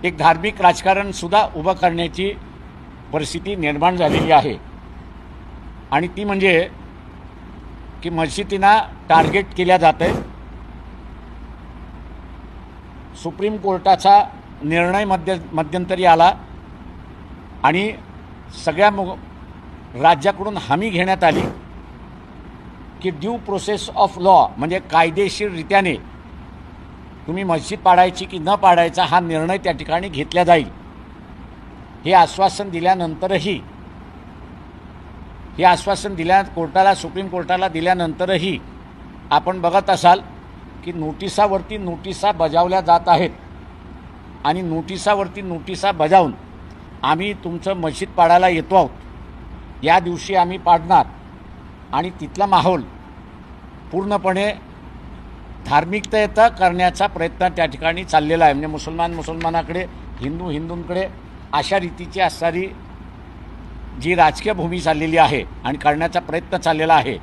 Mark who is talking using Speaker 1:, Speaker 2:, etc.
Speaker 1: एक धार्मिक राजकारणसुद्धा उभं करण्याची परिस्थिती निर्माण झालेली आहे। आणि ती म्हणजे की मस्जिदींना टार्गेट केल्या जाते। सुप्रीम कोर्टाचा निर्णय मध्यंतरी आला आणि सगळ्या राज्याकडून हमी घेण्यात आली की ड्यू प्रोसेस ऑफ लॉ म्हणजे कायदेशीररित्याने तुम्ही मस्जिद पाडायची की न पाडायचा हा निर्णय त्या ठिकाणी घेतला जाईल। हे आश्वासन दिल्यानंतरही कोर्टाला सुप्रीम कोर्टाला दिल्यानंतरही आपण बघत असाल की नोटिसावरती नोटिसा बजावल्या जात आहेत आणि नोटिसावरती नोटिसा बजावून आम्ही तुमचं मस्जिद पाडायला येतो आहोत, या दिवशी आम्ही पाडणार आणि तिथला माहोल पूर्णपणे धार्मिकतेचा करण्याचा प्रयत्न त्या ठिकाणी चाललेला आहे। म्हणजे मुसलमानाकडे, हिंदूंकडे अशा रीतीची असणारी जी राजकीय भूमी चाललेली आहे आणि करण्याचा प्रयत्न चाललेला आहे।